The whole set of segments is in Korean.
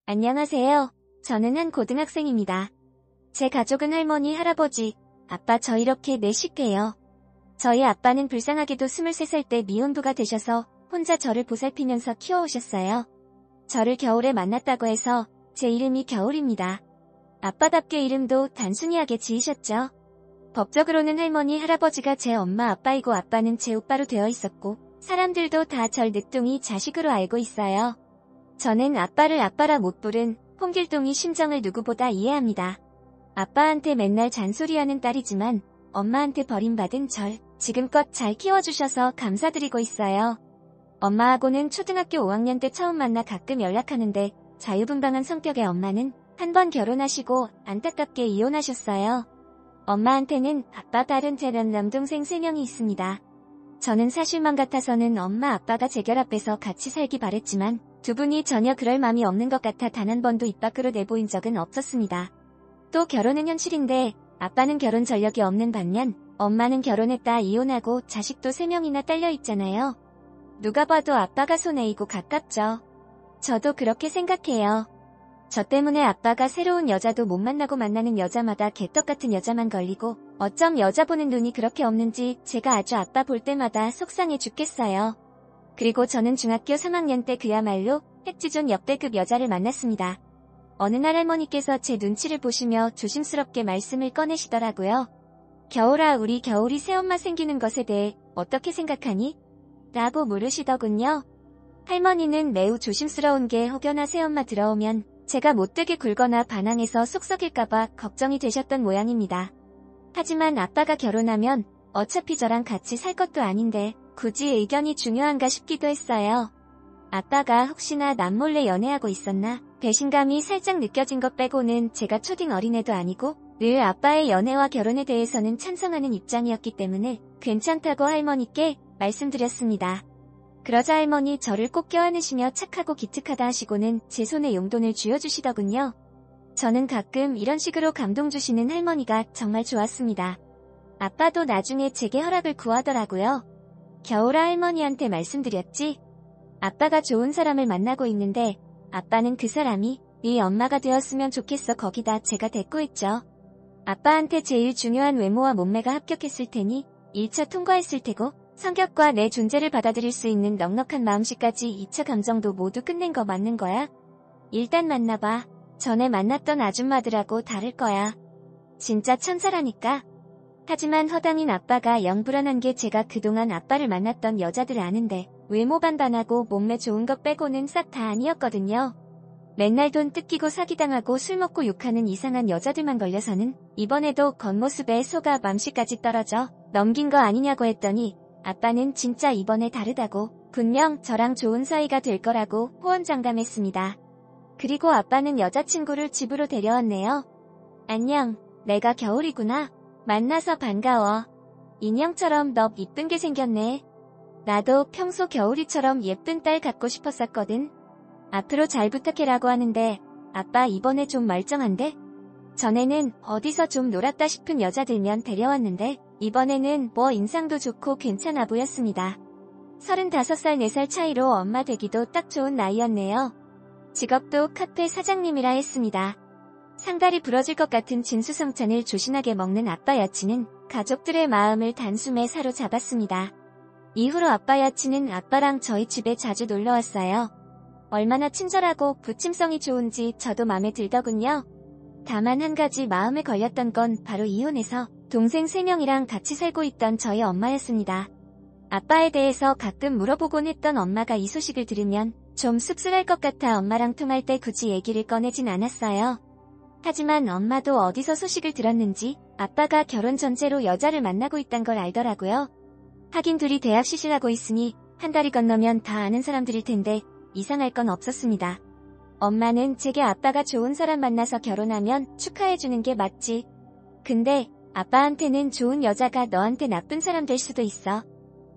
안녕하세요. 저는 한 고등학생입니다. 제 가족은 할머니, 할아버지, 아빠 저 이렇게 넷씩돼요. 저희 아빠는 불쌍하게도 23살 때 미혼부가 되셔서 혼자 저를 보살피면서 키워오셨어요. 저를 겨울에 만났다고 해서 제 이름이 겨울입니다. 아빠답게 이름도 단순히하게 지으셨죠. 법적으로는 할머니, 할아버지가 제 엄마, 아빠이고 아빠는 제 오빠로 되어 있었고 사람들도 다 절 늦둥이 자식으로 알고 있어요. 저는 아빠를 아빠라 못 부른 홍길동이 심정을 누구보다 이해합니다. 아빠한테 맨날 잔소리하는 딸이지만 엄마한테 버림받은 절 지금껏 잘 키워주셔서 감사드리고 있어요. 엄마하고는 초등학교 5학년 때 처음 만나 가끔 연락하는데 자유분방한 성격의 엄마는 한 번 결혼하시고 안타깝게 이혼하셨어요. 엄마한테는 아빠, 다른 재련 남동생 3명이 있습니다. 저는 사실만 같아서는 엄마, 아빠가 재결합해서 같이 살기 바랬지만 두 분이 전혀 그럴 마음이 없는 것 같아 단 한 번도 입 밖으로 내보인 적은 없었습니다. 또 결혼은 현실인데 아빠는 결혼 전력이 없는 반면 엄마는 결혼했다 이혼하고 자식도 3명이나 딸려 있잖아요. 누가 봐도 아빠가 손해이고 가깝죠. 저도 그렇게 생각해요. 저 때문에 아빠가 새로운 여자도 못 만나고 만나는 여자마다 개떡같은 여자만 걸리고 어쩜 여자 보는 눈이 그렇게 없는지 제가 아주 아빠 볼 때마다 속상해 죽겠어요. 그리고 저는 중학교 3학년 때 그야말로 핵지존 역대급 여자를 만났습니다. 어느 날 할머니께서 제 눈치를 보시며 조심스럽게 말씀을 꺼내시더라고요. 겨울아, 우리 겨울이 새엄마 생기는 것에 대해 어떻게 생각하니? 라고 물으시더군요. 할머니는 매우 조심스러운 게 혹여나 새엄마 들어오면 제가 못되게 굴거나 반항해서 속 썩일까봐 걱정이 되셨던 모양입니다. 하지만 아빠가 결혼하면 어차피 저랑 같이 살 것도 아닌데 굳이 의견이 중요한가 싶기도 했어요. 아빠가 혹시나 남몰래 연애하고 있었나 배신감이 살짝 느껴진 것 빼고는 제가 초딩 어린애도 아니고 늘 아빠의 연애와 결혼에 대해서는 찬성하는 입장이었기 때문에 괜찮다고 할머니께 말씀드렸습니다. 그러자 할머니 저를 꼭 껴안으시며 착하고 기특하다 하시고는 제 손에 용돈을 쥐어주시더군요. 저는 가끔 이런 식으로 감동 주시는 할머니가 정말 좋았습니다. 아빠도 나중에 제게 허락을 구하더라고요. 겨울아, 할머니한테 말씀드렸지? 아빠가 좋은 사람을 만나고 있는데 아빠는 그 사람이 네 엄마가 되었으면 좋겠어. 거기다 제가 대꾸했죠. 아빠한테 제일 중요한 외모와 몸매가 합격했을 테니 1차 통과했을 테고 성격과 내 존재를 받아들일 수 있는 넉넉한 마음씨까지 2차 감정도 모두 끝낸 거 맞는 거야? 일단 만나봐. 전에 만났던 아줌마들하고 다를 거야. 진짜 천사라니까. 하지만 허당인 아빠가 영 불안한 게 제가 그동안 아빠를 만났던 여자들 아는데 외모 반반하고 몸매 좋은 것 빼고는 싹 다 아니었거든요. 맨날 돈 뜯기고 사기당하고 술 먹고 욕하는 이상한 여자들만 걸려서는 이번에도 겉모습에 속아 맘씨까지 떨어져 넘긴 거 아니냐고 했더니 아빠는 진짜 이번에 다르다고 분명 저랑 좋은 사이가 될 거라고 호언장담했습니다. 그리고 아빠는 여자친구를 집으로 데려왔네요. 안녕, 내가 겨울이구나. 만나서 반가워. 인형처럼 너 이쁜 게 생겼네. 나도 평소 겨울이처럼 예쁜 딸 갖고 싶었었거든. 앞으로 잘 부탁해라고 하는데 아빠 이번에 좀 멀쩡한데? 전에는 어디서 좀 놀았다 싶은 여자들면 데려왔는데 이번에는 뭐 인상도 좋고 괜찮아 보였습니다. 35살 4살 차이로 엄마 되기도 딱 좋은 나이였네요. 직업도 카페 사장님이라 했습니다. 상다리 부러질 것 같은 진수성찬을 조신하게 먹는 아빠 여친은 가족들의 마음을 단숨에 사로잡았습니다. 이후로 아빠 여친은 아빠랑 저희 집에 자주 놀러왔어요. 얼마나 친절하고 부침성이 좋은지 저도 마음에 들더군요. 다만 한 가지 마음에 걸렸던 건 바로 이혼해서 동생 3명이랑 같이 살고 있던 저희 엄마였습니다. 아빠에 대해서 가끔 물어보곤 했던 엄마가 이 소식을 들으면 좀 씁쓸할 것 같아 엄마랑 통할 때 굳이 얘기를 꺼내진 않았어요. 하지만 엄마도 어디서 소식을 들었는지 아빠가 결혼 전제로 여자를 만나고 있단 걸 알더라고요. 하긴 둘이 대학 시실하고 있으니 한 달이 건너면 다 아는 사람들일 텐데 이상할 건 없었습니다. 엄마는 제게 아빠가 좋은 사람 만나서 결혼하면 축하해주는 게 맞지. 근데 아빠한테는 좋은 여자가 너한테 나쁜 사람 될 수도 있어.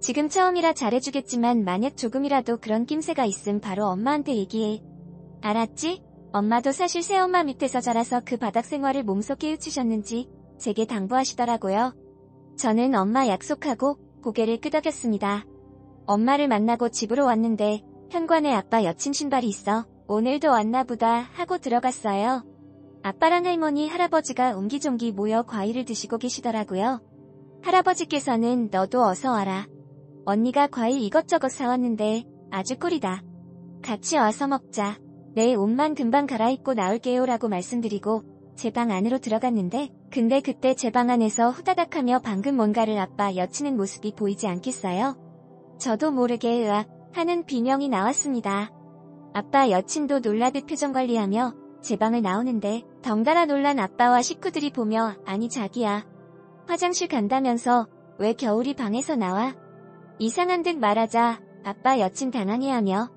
지금 처음이라 잘해주겠지만 만약 조금이라도 그런 낌새가 있음 바로 엄마한테 얘기해. 알았지? 엄마도 사실 새엄마 밑에서 자라서 그 바닥 생활을 몸소 깨우치셨는지 제게 당부하시더라고요. 저는 엄마 약속하고 고개를 끄덕였습니다. 엄마를 만나고 집으로 왔는데 현관에 아빠 여친 신발이 있어 오늘도 왔나 보다 하고 들어갔어요. 아빠랑 할머니, 할아버지가 옹기종기 모여 과일을 드시고 계시더라고요. 할아버지께서는 너도 어서 와라. 언니가 과일 이것저것 사왔는데 아주 꿀이다. 같이 와서 먹자. 내 옷만 금방 갈아입고 나올게요 라고 말씀드리고 제 방 안으로 들어갔는데 근데 그때 제 방 안에서 후다닥 하며 방금 뭔가를 아빠 여친은 모습이 보이지 않겠어요? 저도 모르게 으악 하는 비명이 나왔습니다. 아빠 여친도 놀라듯 표정 관리하며 제 방을 나오는데 덩달아 놀란 아빠와 식구들이 보며 아니 자기야. 화장실 간다면서 왜 겨울이 방에서 나와? 이상한 듯 말하자 아빠 여친 당황해하며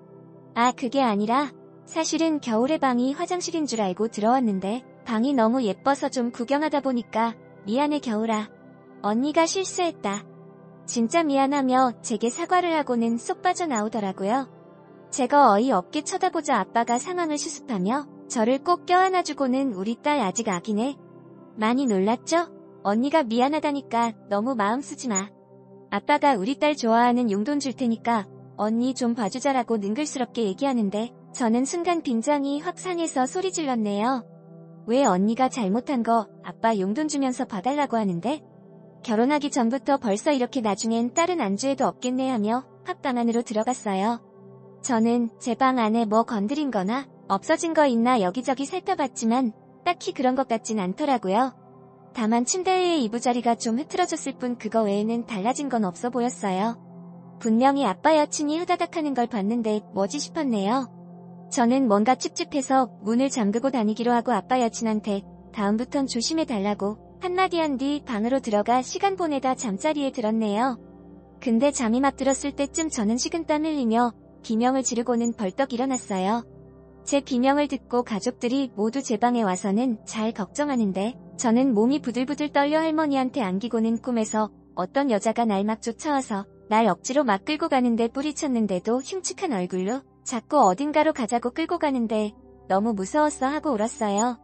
아 그게 아니라 사실은 겨울에 방이 화장실인 줄 알고 들어왔는데 방이 너무 예뻐서 좀 구경하다 보니까 미안해 겨울아. 언니가 실수했다. 진짜 미안하며 제게 사과를 하고는 쏙 빠져나오더라고요. 제가 어이없게 쳐다보자 아빠가 상황을 수습하며 저를 꼭 껴안아주고는 우리 딸 아직 아기네. 많이 놀랐죠? 언니가 미안하다니까 너무 마음 쓰지 마. 아빠가 우리 딸 좋아하는 용돈 줄 테니까 언니 좀 봐주자라고 능글스럽게 얘기하는데 저는 순간 빈장이 확 상해서 소리 질렀네요. 왜 언니가 잘못한 거 아빠 용돈 주면서 봐달라고 하는데? 결혼하기 전부터 벌써 이렇게 나중엔 딸은 안주해도 없겠네 하며 확 방 안으로 들어갔어요. 저는 제 방 안에 뭐 건드린 거나 없어진 거 있나 여기저기 살펴봤지만 딱히 그런 것 같진 않더라고요. 다만 침대 위의 이부자리가 좀 흐트러졌을 뿐 그거 외에는 달라진 건 없어 보였어요. 분명히 아빠 여친이 후다닥 하는 걸 봤는데 뭐지 싶었네요. 저는 뭔가 찝찝해서 문을 잠그고 다니기로 하고 아빠 여친한테 다음부턴 조심해달라고 한마디 한 뒤 방으로 들어가 시간 보내다 잠자리에 들었네요. 근데 잠이 막 들었을 때쯤 저는 식은땀 흘리며 비명을 지르고는 벌떡 일어났어요. 제 비명을 듣고 가족들이 모두 제 방에 와서는 잘 걱정하는데 저는 몸이 부들부들 떨려 할머니한테 안기고는 꿈에서 어떤 여자가 날 막 쫓아와서 날 억지로 막 끌고 가는데 뿌리쳤는데도 흉측한 얼굴로 자꾸 어딘가로 가자고 끌고 가는데 너무 무서웠어 하고 울었어요.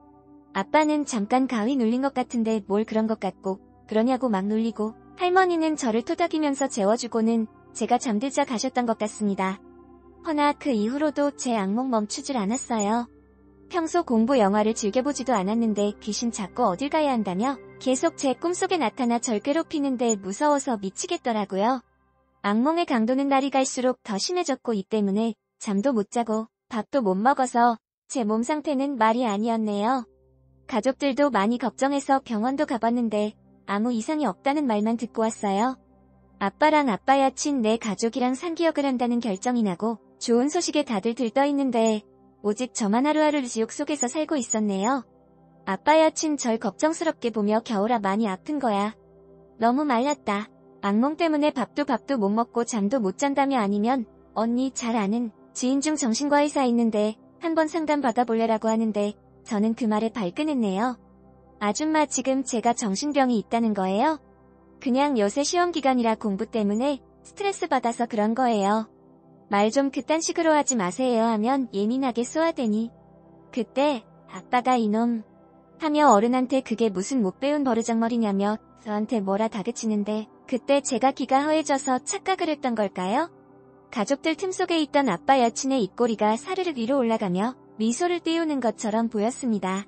아빠는 잠깐 가위 눌린 것 같은데 뭘 그런 것 같고 그러냐고 막 놀리고 할머니는 저를 토닥이면서 재워주고는 제가 잠들자 가셨던 것 같습니다. 허나 그 이후로도 제 악몽 멈추질 않았어요. 평소 공부 영화를 즐겨보지도 않았는데 귀신 자꾸 어딜 가야 한다며 계속 제 꿈속에 나타나 절 괴롭히는데 무서워서 미치겠더라고요. 악몽의 강도는 날이 갈수록 더 심해졌고 이 때문에 잠도 못 자고 밥도 못 먹어서 제 몸 상태는 말이 아니었네요. 가족들도 많이 걱정해서 병원도 가봤는데 아무 이상이 없다는 말만 듣고 왔어요. 아빠랑 아빠 여친 내 가족이랑 상기역을 한다는 결정이 나고 좋은 소식에 다들 들떠있는데 오직 저만 하루하루 지옥 속에서 살고 있었네요. 아빠 여친 절 걱정스럽게 보며 겨울아 많이 아픈 거야. 너무 말랐다. 악몽 때문에 밥도 못 먹고 잠도 못 잔다며 아니면 언니 잘 아는 지인 중 정신과 의사 있는데 한번 상담 받아볼래라고 하는데 저는 그 말에 발끈했네요. 아줌마 지금 제가 정신병이 있다는 거예요? 그냥 요새 시험 기간이라 공부 때문에 스트레스 받아서 그런 거예요. 말 좀 그딴 식으로 하지 마세요 하면 예민하게 쏘아대니 그때 아빠가 이놈 하며 어른한테 그게 무슨 못 배운 버르장머리냐며 저한테 뭐라 다그치는데 그때 제가 기가 허해져서 착각을 했던 걸까요? 가족들 틈속에 있던 아빠 여친의 입꼬리가 사르르 위로 올라가며 미소를 띄우는 것처럼 보였습니다.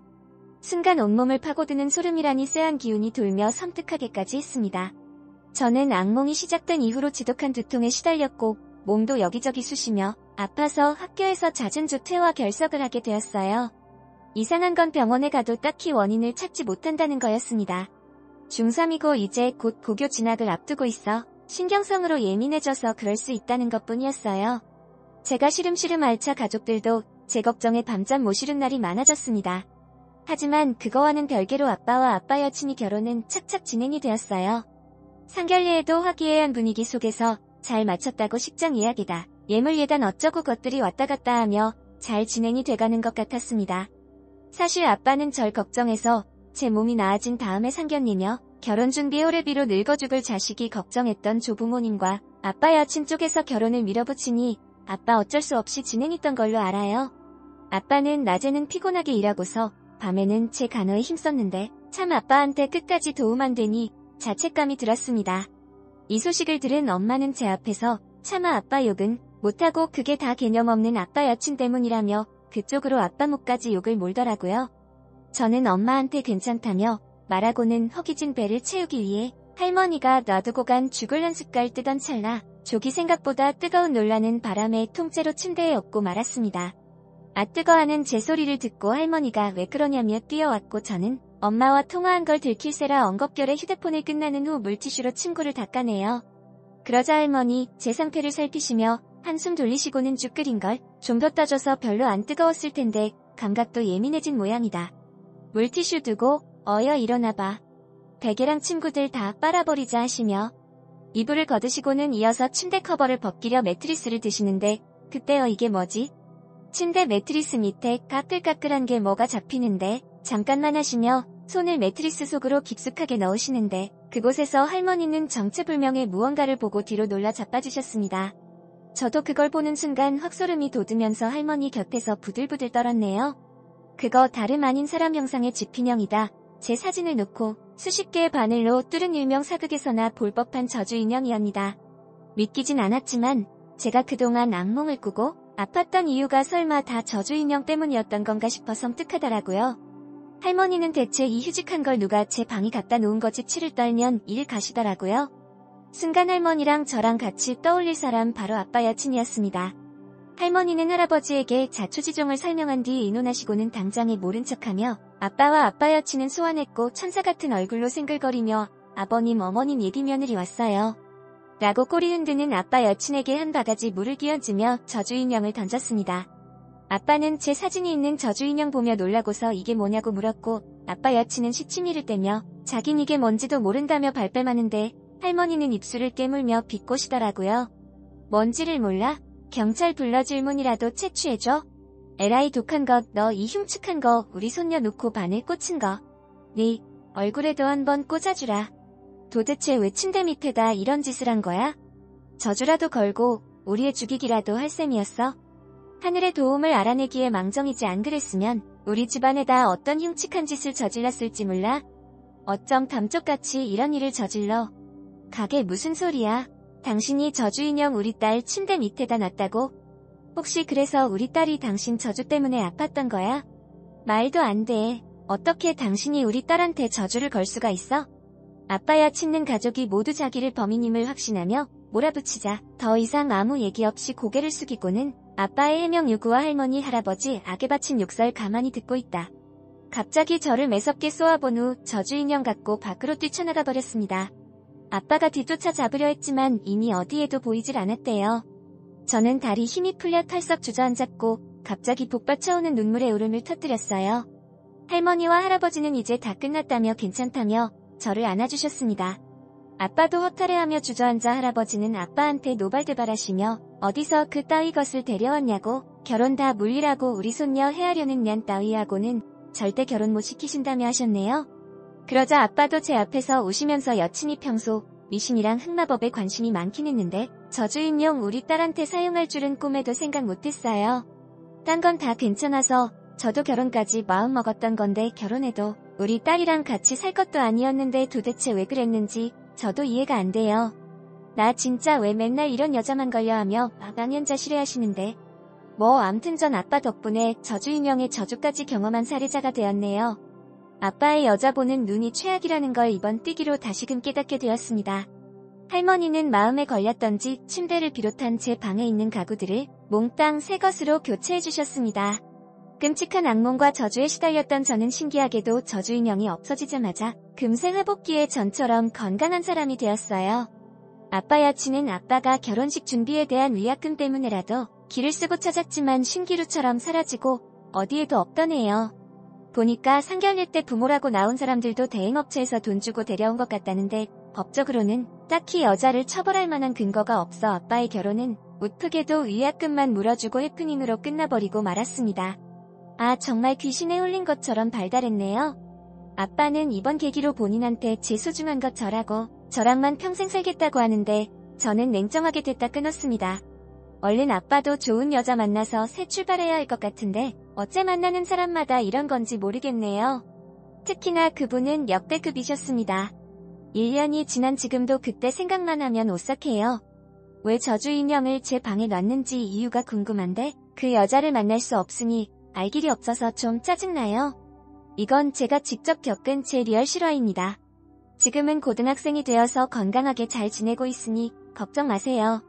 순간 온몸을 파고드는 소름이라니 쎄한 기운이 돌며 섬뜩하게까지 했습니다. 저는 악몽이 시작된 이후로 지독한 두통에 시달렸고 몸도 여기저기 쑤시며 아파서 학교에서 잦은 조퇴와 결석을 하게 되었어요. 이상한 건 병원에 가도 딱히 원인을 찾지 못한다는 거였습니다. 중3이고 이제 곧 고교 진학을 앞두고 있어 신경성으로 예민해져서 그럴 수 있다는 것뿐이었어요. 제가 시름시름 앓자 가족들도 제 걱정에 밤잠 못 이룬 날이 많아졌습니다. 하지만 그거와는 별개로 아빠와 아빠 여친이 결혼은 착착 진행이 되었어요. 상견례에도 화기애애한 분위기 속에서 잘 마쳤다고 식장 이야기다. 예물 예단 어쩌고 것들이 왔다 갔다 하며 잘 진행이 돼가는 것 같았습니다. 사실 아빠는 절 걱정해서 제 몸이 나아진 다음에 상견례며 결혼 준비 호래비로 늙어 죽을 자식이 걱정했던 조부모님과 아빠 여친 쪽에서 결혼을 밀어붙이니 아빠 어쩔 수 없이 진행했던 걸로 알아요. 아빠는 낮에는 피곤하게 일하고서 밤에는 제 간호에 힘썼는데 참 아빠한테 끝까지 도움 안 되니 자책감이 들었습니다. 이 소식을 들은 엄마는 제 앞에서 차마 아빠 욕은 못하고 그게 다 개념 없는 아빠 여친 때문이라며 그쪽으로 아빠 목까지 욕을 몰더라고요. 저는 엄마한테 괜찮다며 말하고는 허기진 배를 채우기 위해 할머니가 놔두고 간 죽을 한 숟갈 뜨던 찰나 족이 생각보다 뜨거운 놀라는 바람에 통째로 침대에 엎고 말았습니다. 아 뜨거워하는 제 소리를 듣고 할머니가 왜 그러냐며 뛰어왔고 저는 엄마와 통화한 걸 들킬세라 엉겁결에 휴대폰을 끝나는 후 물티슈로 침구를 닦아내요. 그러자 할머니 제 상태를 살피시며 한숨 돌리시고는 쭉 끓인 걸 좀 더 떠줘서 별로 안 뜨거웠을 텐데 감각도 예민해진 모양이다. 물티슈 두고 어여 일어나봐. 베개랑 침구들 다 빨아버리자 하시며 이불을 걷으시고는 이어서 침대 커버를 벗기려 매트리스를 드시는데 그때요 이게 뭐지? 침대 매트리스 밑에 까끌까끌한 게 뭐가 잡히는데 잠깐만 하시며 손을 매트리스 속으로 깊숙하게 넣으시는데 그곳에서 할머니는 정체불명의 무언가를 보고 뒤로 놀라 자빠지셨습니다. 저도 그걸 보는 순간 확 소름이 돋으면서 할머니 곁에서 부들부들 떨었네요. 그거 다름 아닌 사람 형상의 집인형이다. 제 사진을 놓고 수십 개의 바늘로 뚫은 일명 사극에서나 볼 법한 저주 인형이었니다. 믿기진 않았지만 제가 그동안 악몽을 꾸고 아팠던 이유가 설마 다 저주 인형 때문이었던 건가 싶어 섬뜩하더라고요. 할머니는 대체 이 휴직한 걸 누가 제 방에 갖다 놓은 거지 치를 떨면 일 가시더라고요. 순간 할머니랑 저랑 같이 떠올릴 사람 바로 아빠 여친이었습니다. 할머니는 할아버지에게 자초지종을 설명한 뒤 의논하시고는 당장에 모른 척하며 아빠와 아빠 여친은 소환했고 천사 같은 얼굴로 생글거리며 아버님 어머님 예비 며느리 왔어요. 라고 꼬리 흔드는 아빠 여친에게 한 바가지 물을 끼얹으며 저주인형을 던졌습니다. 아빠는 제 사진이 있는 저주인형 보며 놀라고서 이게 뭐냐고 물었고 아빠 여친은 시치미를 떼며 자긴 이게 뭔지도 모른다며 발뺌하는데 할머니는 입술을 깨물며 비꼬시더라고요. 뭔지를 몰라? 경찰 불러줄 문이라도 채취해줘? 에라이 독한 것, 너 이 흉측한 거 우리 손녀 놓고 바늘 꽂힌 거. 네 얼굴에도 한번 꽂아주라. 도대체 왜 침대 밑에다 이런 짓을 한 거야? 저주라도 걸고 우리 애 죽이기라도 할 셈이었어? 하늘의 도움을 알아내기에 망정이지 안 그랬으면 우리 집안에다 어떤 흉측한 짓을 저질렀을지 몰라? 어쩜 감쪽같이 이런 일을 저질러? 가게 무슨 소리야? 당신이 저주인형 우리 딸 침대 밑에다 놨다고? 혹시 그래서 우리 딸이 당신 저주 때문에 아팠던 거야? 말도 안 돼. 어떻게 당신이 우리 딸한테 저주를 걸 수가 있어? 아빠야 친는 가족이 모두 자기를 범인임을 확신하며 몰아붙이자 더 이상 아무 얘기 없이 고개를 숙이고는 아빠의 해명 요구와 할머니 할아버지 악에 바친 욕설 가만히 듣고 있다. 갑자기 저를 매섭게 쏘아본 후 저주인형 갖고 밖으로 뛰쳐나가 버렸습니다. 아빠가 뒤쫓아 잡으려 했지만 이미 어디에도 보이질 않았대요. 저는 다리 힘이 풀려 털썩 주저앉았고 갑자기 복받쳐오는 눈물의 울음을 터뜨렸어요. 할머니와 할아버지는 이제 다 끝났다며 괜찮다며 저를 안아주셨습니다. 아빠도 허탈해하며 주저앉아 할아버지는 아빠한테 노발대발하시며 어디서 그 따위 것을 데려왔냐고 결혼 다 물리라고 우리 손녀 해하려는 년 따위하고는 절대 결혼 못 시키신다며 하셨네요. 그러자 아빠도 제 앞에서 우시면서 여친이 평소 미신이랑 흑마법에 관심이 많긴 했는데 저주인형 우리 딸한테 사용할 줄은 꿈에도 생각 못했어요. 딴 건 다 괜찮아서 저도 결혼까지 마음먹었던 건데 결혼해도 우리 딸이랑 같이 살 것도 아니었는데 도대체 왜 그랬는지 저도 이해가 안 돼요. 나 진짜 왜 맨날 이런 여자만 걸려하며 망연자 실해하시는데 뭐 암튼 전 아빠 덕분에 저주인형의 저주까지 경험한 사례자가 되었네요. 아빠의 여자 보는 눈이 최악이라는 걸 이번 뛰기로 다시금 깨닫게 되었습니다. 할머니는 마음에 걸렸던지 침대를 비롯한 제 방에 있는 가구들을 몽땅 새 것으로 교체해 주셨습니다. 끔찍한 악몽과 저주에 시달렸던 저는 신기하게도 저주인형이 없어지자마자 금세 회복기에 전처럼 건강한 사람이 되었어요. 아빠 여친은 아빠가 결혼식 준비에 대한 위약금 때문에라도 길을 쓰고 찾았지만 신기루처럼 사라지고 어디에도 없던 애요. 보니까 상견례 때 부모라고 나온 사람들도 대행업체에서 돈 주고 데려온 것 같다는데 법적으로는 딱히 여자를 처벌할 만한 근거가 없어 아빠의 결혼은 우프게도 위약금만 물어주고 해프닝으로 끝나버리고 말았습니다. 아 정말 귀신에 홀린 것처럼 발달했네요. 아빠는 이번 계기로 본인한테 제 소중한 것 저라고 저랑만 평생 살겠다고 하는데 저는 냉정하게 됐다 끊었습니다. 얼른 아빠도 좋은 여자 만나서 새 출발해야 할 것 같은데 어째 만나는 사람마다 이런 건지 모르겠네요. 특히나 그분은 역대급이셨습니다. 1년이 지난 지금도 그때 생각만 하면 오싹해요. 왜 저주인형을 제 방에 놨는지 이유가 궁금한데 그 여자를 만날 수 없으니 알 길이 없어서 좀 짜증나요. 이건 제가 직접 겪은 제 리얼 실화입니다. 지금은 고등학생이 되어서 건강하게 잘 지내고 있으니 걱정 마세요.